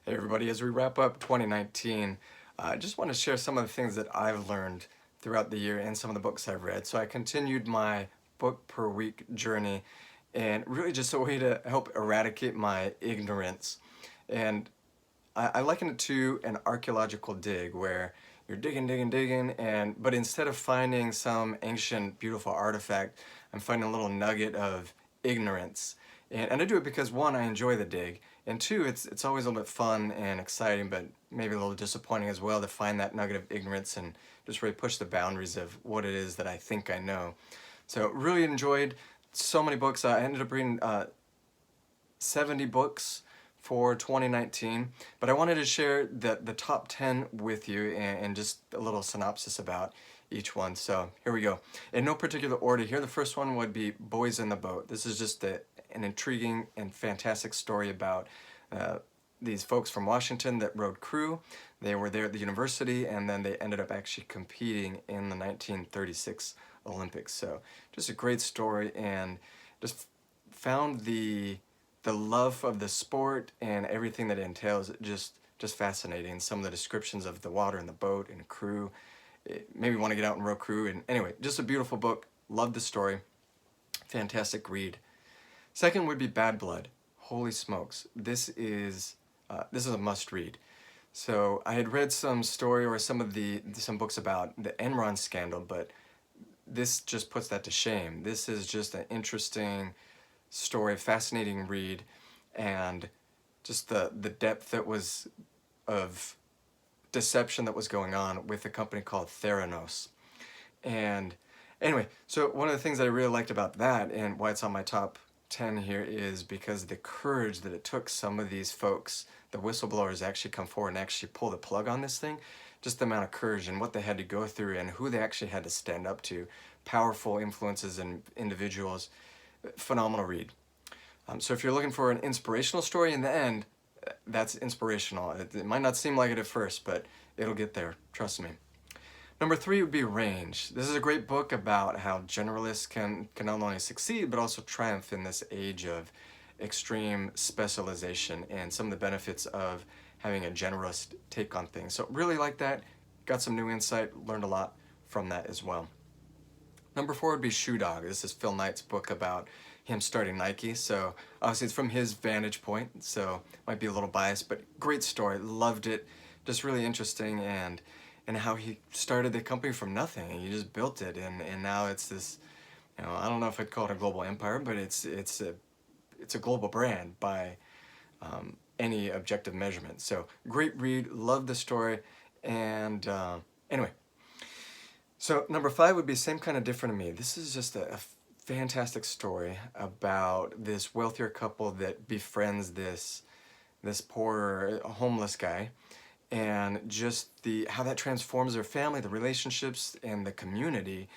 Hey everybody, as we wrap up 2019, I just want to share some of the things that I've learned throughout the year and some of the books I've read. So I continued my book per week journey and really just a way to help eradicate my ignorance. And I liken it to an archeological dig where you're digging, but instead of finding some ancient, beautiful artifact, I'm finding a little nugget of ignorance. And I do it because one, I enjoy the dig, and two, it's always a little bit fun and exciting, but maybe a little disappointing as well to find that nugget of ignorance and just really push the boundaries of what it is that I think I know. So really enjoyed so many books. I ended up reading 70 books for 2019, but I wanted to share the top 10 with you and just a little synopsis about each one. So here we go. In no particular order here, the first one would be Boys in the Boat. This is just an intriguing and fantastic story about these folks from Washington that rowed crew. They were there at the university and then they ended up actually competing in the 1936 Olympics. So just a great story, and just found the love of the sport and everything that it entails just fascinating. Some of the descriptions of the water and the boat and crew, it made me want to get out and row crew. And anyway, just a beautiful book. Love the story. Fantastic read. Second would be Bad Blood. Holy smokes, this is a must read. So I had read some story or some books about the Enron scandal, but this just puts that to shame. This is just an interesting story, fascinating read, and just the depth that was of deception that was going on with a company called Theranos. And anyway, so one of the things that I really liked about that and why it's on my top 10 here is because the courage that it took some of these folks, the whistleblowers, actually come forward and actually pull the plug on this thing. Just the amount of courage and what they had to go through and who they actually had to stand up to. Powerful influences and individuals. Phenomenal read. So if you're looking for an inspirational story in the end, that's inspirational. It might not seem like it at first, but it'll get there, trust me. Number three would be Range. This is a great book about how generalists can not only succeed, but also triumph in this age of extreme specialization and some of the benefits of having a generalist take on things. So really like that. Got some new insight, learned a lot from that as well. Number four would be Shoe Dog. This is Phil Knight's book about him starting Nike. So obviously it's from his vantage point, so might be a little biased, but great story. Loved it. Just really interesting, and how he started the company from nothing and he just built it, and now it's this, I don't know if I'd call it a global empire, but it's a global brand by any objective measurement. So great read, loved the story, and anyway. So number five would be Same Kind of Different to Me. This is just a fantastic story about this wealthier couple that befriends this poor homeless guy, and just how that transforms their family, the relationships, and the community.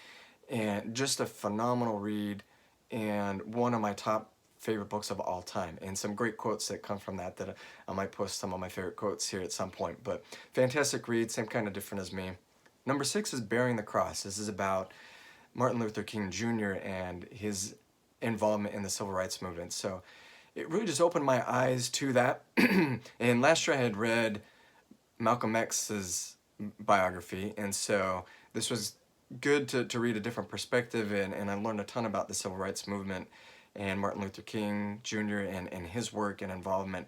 And just a phenomenal read, and one of my top favorite books of all time, and some great quotes that come from that I might post some of my favorite quotes here at some point. But fantastic read, Same Kind of Different as Me. Number six is Bearing the Cross. This is about Martin Luther King Jr. and his involvement in the civil rights movement. So it really just opened my eyes to that. And last year I had read Malcolm X's biography, and so this was good to read a different perspective, and I learned a ton about the civil rights movement and Martin Luther King Jr. and his work and involvement.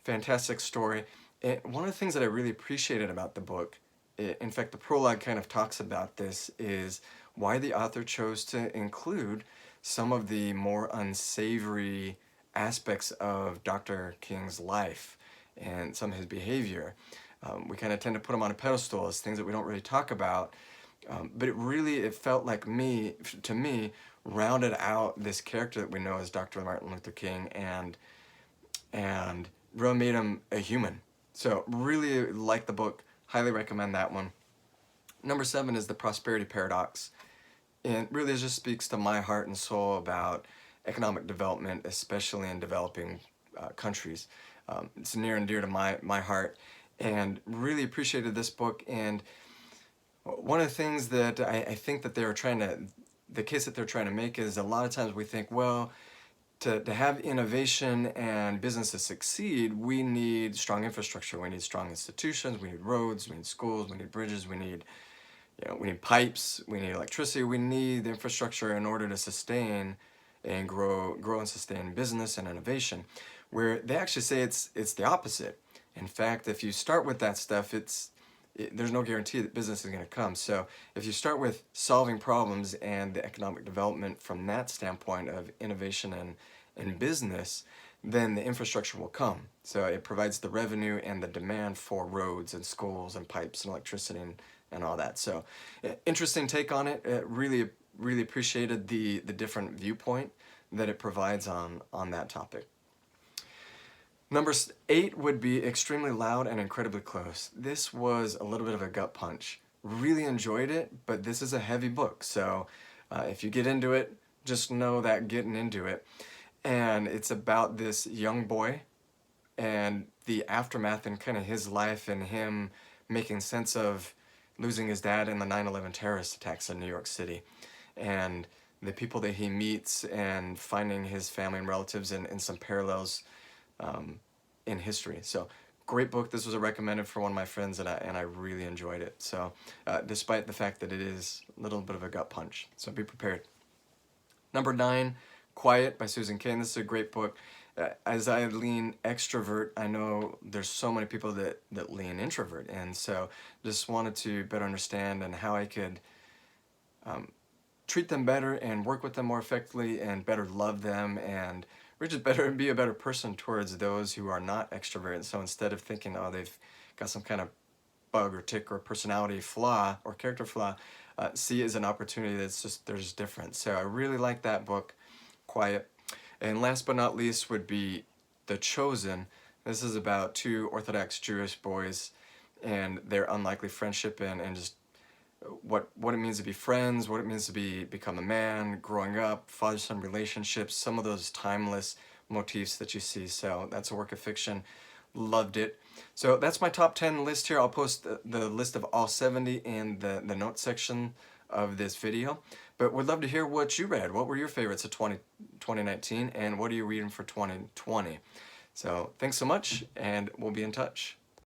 Fantastic story. And one of the things that I really appreciated about the book, in fact the prologue kind of talks about this, is why the author chose to include some of the more unsavory aspects of Dr. King's life and some of his behavior. We kind of tend to put him on a pedestal as things that we don't really talk about, but it felt like to me, rounded out this character that we know as Dr. Martin Luther King, and really made him a human. So really like the book, highly recommend that one. Number seven is The Prosperity Paradox, and really just speaks to my heart and soul about economic development, especially in developing countries. It's near and dear to my heart, and really appreciated this book. And one of the things that I think that the case that they're trying to make is, a lot of times we think, well, to have innovation and businesses succeed, we need strong infrastructure. We need strong institutions. We need roads. We need schools. We need bridges. We need, we need pipes. We need electricity. We need the infrastructure in order to sustain and grow and sustain business and innovation. Where they actually say it's the opposite. In fact, if you start with that stuff, there's no guarantee that business is going to come. So if you start with solving problems and the economic development from that standpoint of innovation and business, then the infrastructure will come. So it provides the revenue and the demand for roads and schools and pipes and electricity and all that. So interesting take on it. Really appreciated the different viewpoint that it provides on that topic. Number 8 would be extremely loud and incredibly close. This was a little bit of a gut punch. Really enjoyed it, but this is a heavy book. So if you get into it, just know that getting into it. And it's about this young boy and the aftermath and kind of his life and him making sense of losing his dad in the 9/11 terrorist attacks in New York City. And the people that he meets and finding his family and relatives and some parallels in history. So great book. This was a recommended for one of my friends, and I really enjoyed it. So despite the fact that it is a little bit of a gut punch, so be prepared. Number 9, Quiet by Susan Cain. This is a great book. As I lean extrovert, I know there's so many people that lean introvert, and so just wanted to better understand and how I could treat them better and work with them more effectively and better love them, and we're just better be a better person towards those who are not extroverted. So instead of thinking, oh, they've got some kind of bug or tick or personality flaw or character flaw, see it as an opportunity that's just, there's difference. So I really like that book, Quiet. And last but not least would be The Chosen. This is about 2 Orthodox Jewish boys and their unlikely friendship and just what it means to be friends, what it means to become a man, growing up, father-son relationships, some of those timeless motifs that you see. So that's a work of fiction. Loved it. So that's my top 10 list here. I'll post the list of all 70 in the notes section of this video. But would love to hear what you read. What were your favorites of 2019 and what are you reading for 2020? So thanks so much, and we'll be in touch.